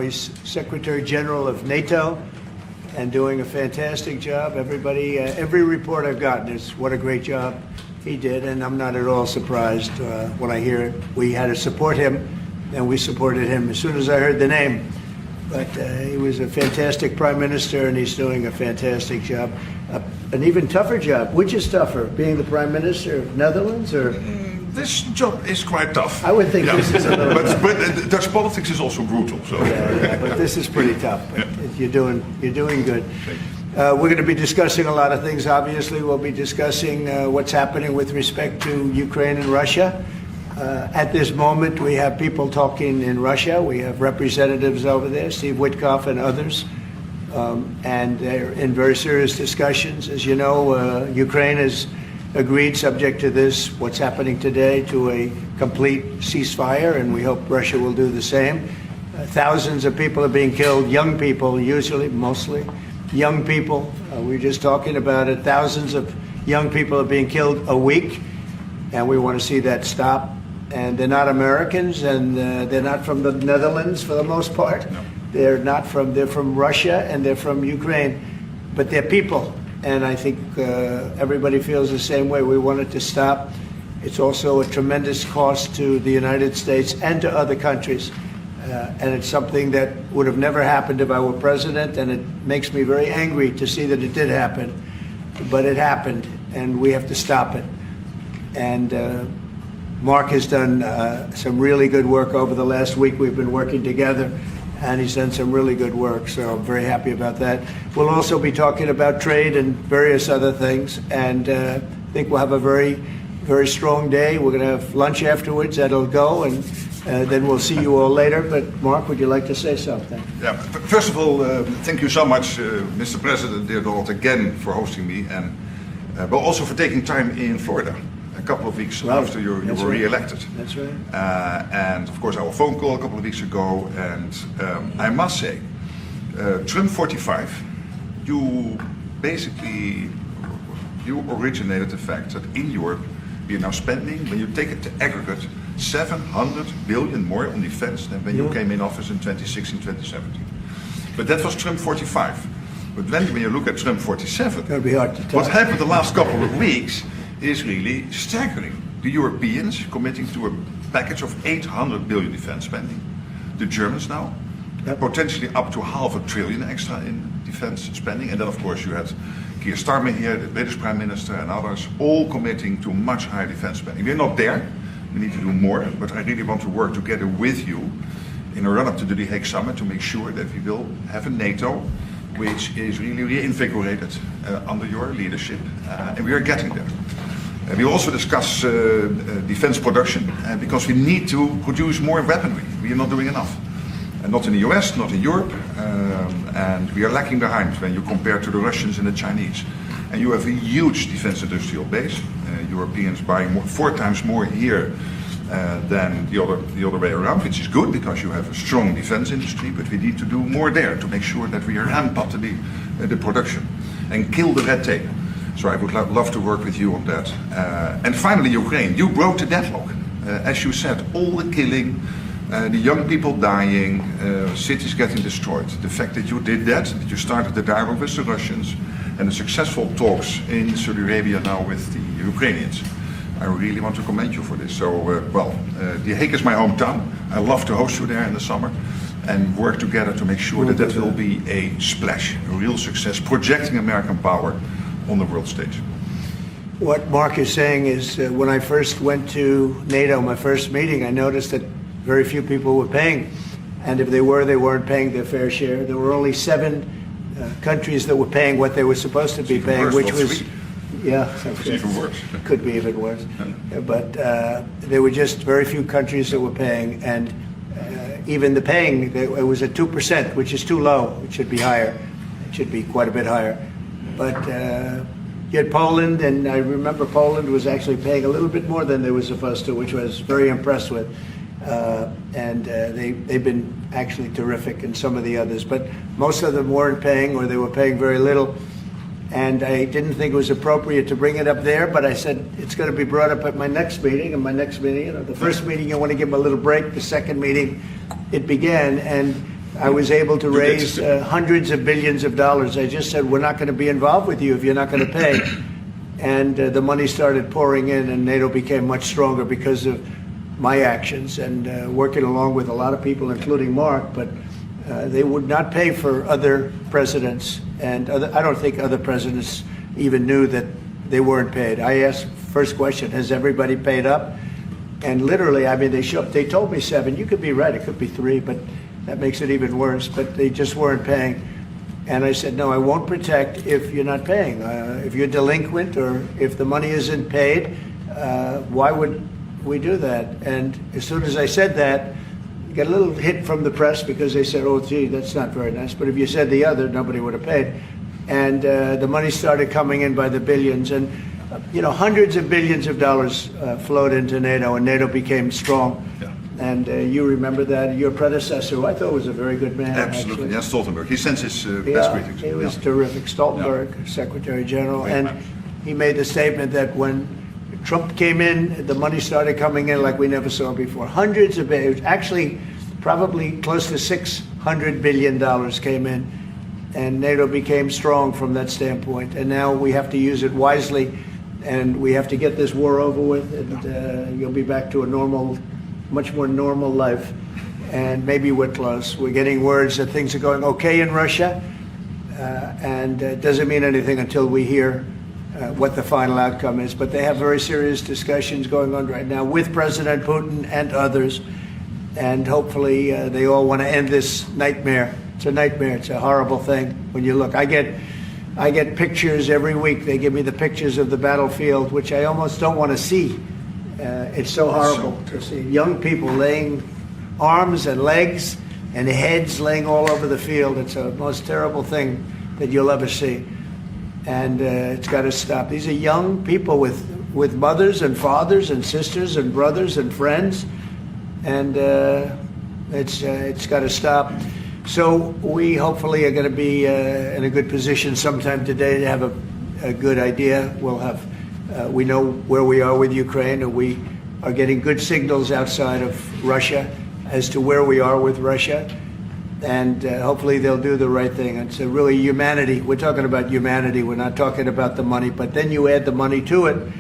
He's Secretary General of NATO and doing a fantastic job. Everybody, every report I've gotten is what a great job he did, and I'm not at all surprised when I hear it. We had to support him, and we supported him as soon as I heard the name. But he was a fantastic prime minister, and he's doing a fantastic job. An even tougher job. Which is tougher, being the prime minister of Netherlands or? This job is quite tough. I would think this is a little but Dutch politics is also brutal. So. Yeah, but this is pretty tough. But you're doing good. We're going to be discussing a lot of things. Obviously, we'll be discussing what's happening with respect to Ukraine and Russia. At this moment, we have people talking in Russia. We have representatives over there, Steve Witkoff and others, and they're in very serious discussions. As you know, Ukraine has agreed, subject to this, what's happening today, to a complete ceasefire, and we hope Russia will do the same. Thousands of people are being killed, young people, usually, mostly young people. We were just talking about it. Thousands of young people are being killed a week, and we want to see that stop. And they're not Americans, and they're not from the Netherlands for the most part. No. They're from Russia, and they're from Ukraine, but they're people. And I think everybody feels the same way. We want it to stop. It's also a tremendous cost to the United States and to other countries. And it's something that would have never happened if I were president, and it makes me very angry to see that it did happen. But it happened, and we have to stop it. And Mark has done some really good work over the last week. We've been working together, and he's done some really good work, so I'm very happy about that. We'll also be talking about trade and various other things, and I think we'll have a very, very strong day. We're going to have lunch afterwards, that'll go, and then we'll see you all later. But Mark, would you like to say something? Yeah, first of all, thank you so much, Mr. President, dear Donald, again for hosting me, and but also for taking time in Florida. A couple of weeks after you were re-elected. That's right. And of course our phone call a couple of weeks ago, and I must say, Trump 45, you originated the fact that in Europe we are now spending, when you take it to aggregate, 700 billion more on defense than when you came in office in 2016, 2017. But that was Trump 45. But when you look at Trump 47, it'll be hard to tell. What happened the last couple of weeks is really staggering. The Europeans committing to a package of 800 billion defense spending. The Germans now, potentially up to $500 billion extra in defense spending. And then of course you had Keir Starmer here, the British Prime Minister, and others, all committing to much higher defense spending. We're not there, we need to do more, but I really want to work together with you in a run-up to the The Hague Summit to make sure that we will have a NATO which is really reinvigorated under your leadership, and we are getting there. We also discuss defense production, because we need to produce more weaponry. We are not doing enough. Not in the US, not in Europe, and we are lacking behind when you compare to the Russians and the Chinese. And you have a huge defense industrial base. Europeans buying 4 times more here than the other way around, which is good because you have a strong defense industry, but we need to do more there to make sure that we ramp up the production and kill the red tape. So I would love to work with you on that. And finally, Ukraine. You broke the deadlock. As you said, all the killing, the young people dying, cities getting destroyed. The fact that you did that you started the dialogue with the Russians, and the successful talks in Saudi Arabia now with the Ukrainians. I really want to commend you for this. So, The Hague is my hometown. I love to host you there in the summer and work together to make sure that will be a splash, a real success, projecting American power on the world stage. What Mark is saying is when I first went to NATO, my first meeting, I noticed that very few people were paying. And if they were, they weren't paying their fair share. There were only 7 countries that were paying what they were supposed to be paying, which was... Yeah, it's even worse. Could be even worse. But there were just very few countries that were paying, and even the paying, it was at 2%, which is too low. It should be higher. It should be quite a bit higher. But you had Poland, and I remember Poland was actually paying a little bit more than they were supposed to, which I was very impressed with. And they've been actually terrific, and some of the others. But most of them weren't paying, or they were paying very little. And I didn't think it was appropriate to bring it up there, but I said it's going to be brought up at my next meeting. And my next meeting, the first meeting, I want to give them a little break. The second meeting, it began, and I was able to You get raise hundreds of billions of dollars. I just said, we're not going to be involved with you if you're not going to pay. And the money started pouring in, and NATO became much stronger because of my actions and working along with a lot of people, including Mark. But they would not pay for other presidents, and I don't think other presidents even knew that they weren't paid. I asked, first question, has everybody paid up? And literally, I mean, they told me 7. You could be right, it could be 3, but that makes it even worse. But they just weren't paying. And I said, no, I won't protect if you're not paying. If you're delinquent or if the money isn't paid, why would we do that? And as soon as I said that, I got a little hit from the press because they said, oh, gee, that's not very nice. But if you said the other, nobody would have paid. And the money started coming in by the billions. And, hundreds of billions of dollars flowed into NATO, and NATO became strong. Yeah. And you remember that. Your predecessor, who I thought was a very good man. Absolutely. Actually. Yes, Stoltenberg. He sends his best Yeah, greetings. he was terrific. Stoltenberg, Secretary General. Great And man. he made the statement that when Trump came in, the money started coming in like we never saw before. Hundreds of billions, actually probably close to $600 billion came in. And NATO became strong from that standpoint. And now we have to use it wisely, and we have to get this war over with, and you'll be back to a normal, much more normal life. And maybe we're close. We're getting words that things are going okay in Russia, and it doesn't mean anything until we hear what the final outcome is. But they have very serious discussions going on right now with President Putin and others, and hopefully they all want to end this nightmare. It's a nightmare. It's a horrible thing when you look. I get pictures every week. They give me the pictures of the battlefield, which I almost don't want to see. It's so horrible to see young people laying arms and legs and heads laying all over the field. It's the most terrible thing that you'll ever see. And it's got to stop. These are young people with mothers and fathers and sisters and brothers and friends. And it's got to stop. So we hopefully are going to be in a good position sometime today to have a good idea. We know where we are with Ukraine, and we are getting good signals outside of Russia as to where we are with Russia. And hopefully they'll do the right thing. It's really humanity. We're talking about humanity. We're not talking about the money. But then you add the money to it,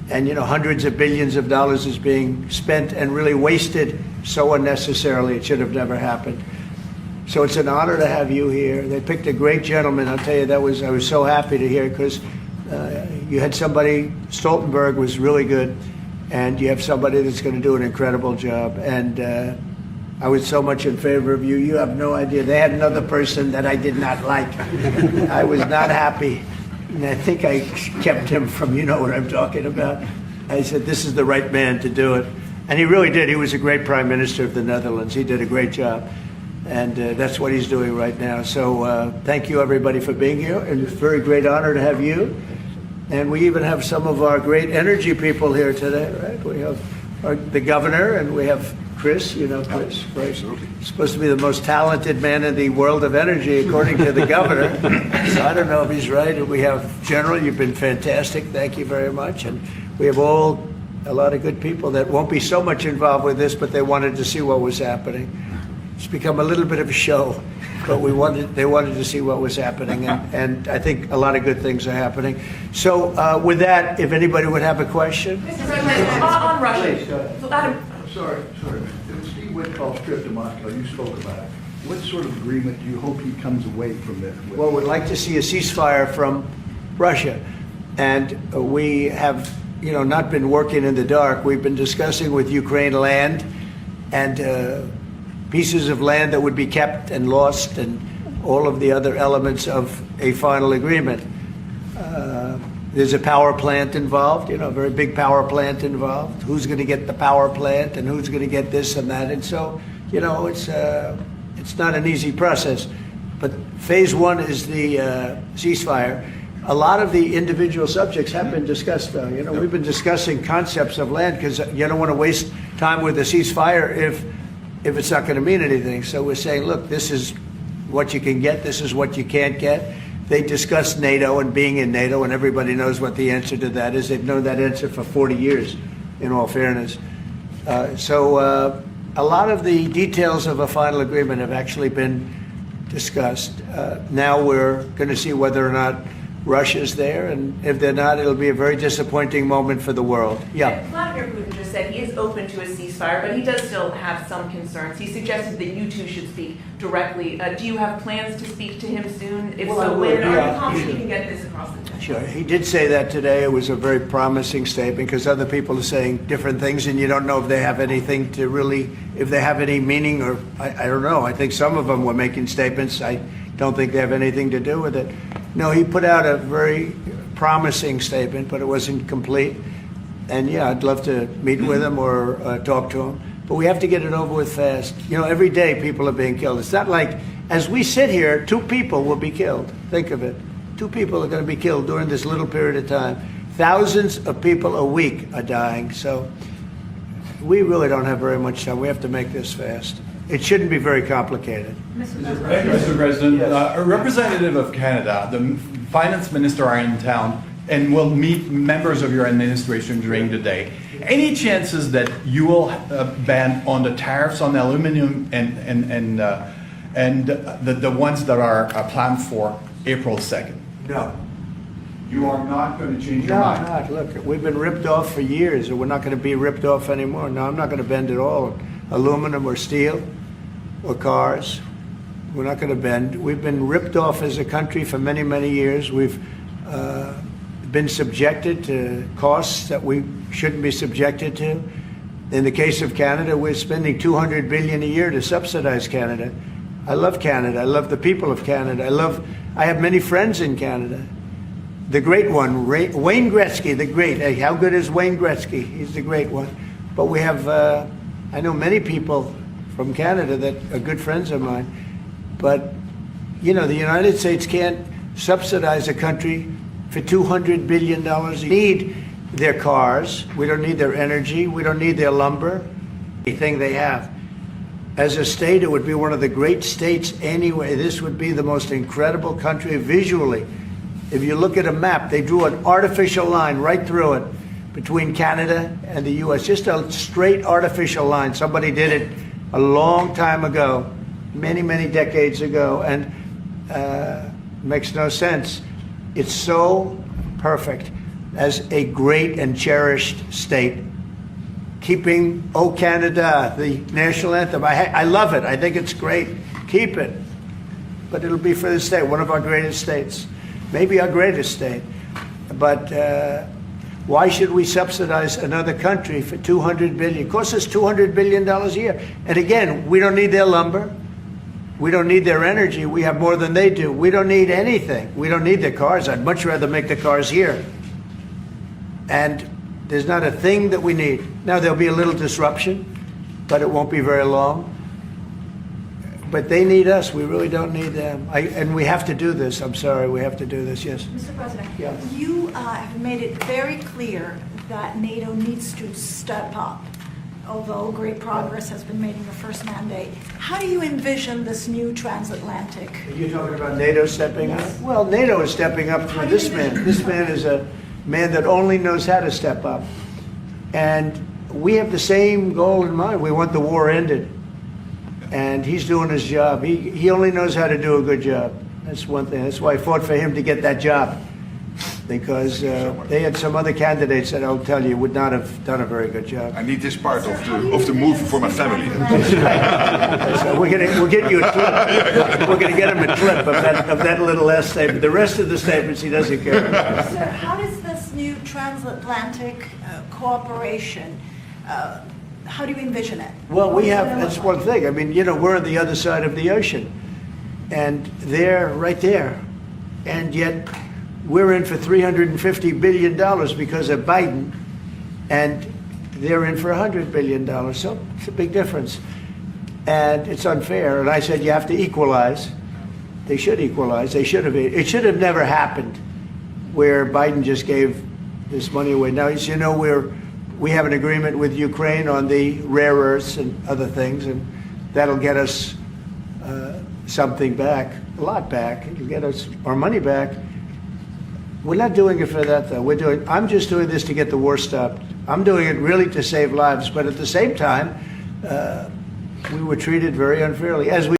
and hundreds of billions of dollars is being spent and really wasted so unnecessarily. It should have never happened. So it's an honor to have you here. They picked a great gentleman. I'll tell you, I was so happy to hear, because you had somebody, Stoltenberg was really good, and you have somebody that's going to do an incredible job. And I was so much in favor of you. You have no idea. They had another person that I did not like. I was not happy. And I think I kept him from, you know what I'm talking about. I said, this is the right man to do it. And he really did. He was a great prime minister of the Netherlands. He did a great job. And that's what he's doing right now. So thank you, everybody, for being here. And it's a very great honor to have you. And we even have some of our great energy people here today, right? We have the governor, and we have Chris. You know Chris, right? Absolutely. He's supposed to be the most talented man in the world of energy, according to the governor. So I don't know if he's right. And we have General. You've been fantastic. Thank you very much. And we have a lot of good people that won't be so much involved with this, but they wanted to see what was happening. It's become a little bit of a show, but they wanted to see what was happening, and I think a lot of good things are happening. So with that, if anybody would have a question. Mr. President, on Russia. Please, go ahead. Sorry. Steve Witkoff's trip to Moscow, you spoke about it. What sort of agreement do you hope he comes away from this with? Well, we'd like to see a ceasefire from Russia, and we have, not been working in the dark. We've been discussing with Ukraine land and pieces of land that would be kept and lost, and all of the other elements of a final agreement. There's a power plant involved, a very big power plant involved. Who's going to get the power plant, and who's going to get this and that? And so, it's not an easy process. But phase one is the ceasefire. A lot of the individual subjects have been discussed, though. We've been discussing concepts of land, because you don't want to waste time with a ceasefire if it's not going to mean anything. So we're saying, look, this is what you can get, this is what you can't get. They discussed NATO and being in NATO, and everybody knows what the answer to that is. They've known that answer for 40 years, in all fairness. a lot of the details of a final agreement have actually been discussed. Now we're going to see whether or not Russia's there, and if they're not, it'll be a very disappointing moment for the world. Yeah. Vladimir Putin just said he is open to a ceasefire, but he does still have some concerns. He suggested that you two should speak directly. Do you have plans to speak to him soon? If Well, I so, would, when? Are yeah. you confident you can get this across the table? Sure. He did say that today. It was a very promising statement because other people are saying different things, and you don't know if they have anything to really, if they have any meaning, or I don't know. I think some of them were making statements. I don't think they have anything to do with it. No, he put out a very promising statement, but it wasn't complete. And yeah, I'd love to meet with him or talk to him. But we have to get it over with fast. You know, every day people are being killed. It's not like, as we sit here, 2 people will be killed. Think of it. 2 people are going to be killed during this little period of time. Thousands of people a week are dying. So we really don't have very much time. We have to make this fast. It shouldn't be very complicated. Mr. President, Yes. a representative of Canada, the finance minister, are in town and will meet members of your administration during the day. Any chances that you will ban on the tariffs on aluminum and the ones that are planned for April 2nd? No. You are not going to change your No, mind? not. Look, we've been ripped off for years, and we're not going to be ripped off anymore. No, I'm not going to bend at all. Aluminum or steel or cars. We're not going to bend. We've been ripped off as a country for many, many years. We've been subjected to costs that we shouldn't be subjected to. In the case of Canada, we're spending $200 billion a year to subsidize Canada. I love Canada. I love the people of Canada. I have many friends in Canada. The great one, Wayne Gretzky, the great. Hey, how good is Wayne Gretzky? He's the great one. But we have, I know many people from Canada that are good friends of mine. But, you know, the United States can't subsidize a country for $200 billion. We need their cars. We don't need their energy. We don't need their lumber. Anything they have. As a state, it would be one of the great states anyway. This would be the most incredible country visually. If you look at a map, they drew an artificial line right through it between Canada and the U.S. Just a straight artificial line. Somebody did it a long time ago, many, many decades ago, and makes no sense. It's so perfect as a great and cherished state. Keeping "O Canada," the national anthem. I love it. I think it's great. Keep it. But it'll be for the state, one of our greatest states. Maybe our greatest state. But why should we subsidize another country for $200 billion? It costs us $200 billion a year. And again, we don't need their lumber. We don't need their energy. We have more than they do. We don't need anything. We don't need their cars. I'd much rather make the cars here. And there's not a thing that we need. Now, there'll be a little disruption, but it won't be very long. But they need us. We really don't need them. And we have to do this. I'm sorry. We have to do this. Yes. Mr. President, Yeah. you have made it very clear that NATO needs to step up, although great progress has been made in the first mandate. How do you envision this new transatlantic? Are you talking about NATO stepping up? Yes. Well, NATO is stepping up How through do you this envision man. This man is a man that only knows how to step up. And we have the same goal in mind. We want the war ended. And he's doing his job. He only knows how to do a good job. That's one thing. That's why I fought for him to get that job. Because they had some other candidates that I'll tell you would not have done a very good job. I need this part of the move for my family. So we'll get you a clip. We're going to get him a clip of that little last statement. The rest of the statements he doesn't care about. Sir, how does this new transatlantic cooperation, how do you envision it? Well, What we does have, it look that's like? one thing. I mean, you know, we're on the other side of the ocean. And they're right there. And yet we're in for $350 billion because of Biden. And they're in for $100 billion. So it's a big difference. And it's unfair. And I said, you have to equalize. They should equalize. They should have. It should have never happened where Biden just gave this money away. Now, as you know, we have an agreement with Ukraine on the rare earths and other things, and that'll get us something back, a lot back. It'll get us our money back. We're not doing it for that, though. I'm just doing this to get the war stopped. I'm doing it really to save lives, but at the same time, we were treated very unfairly, as we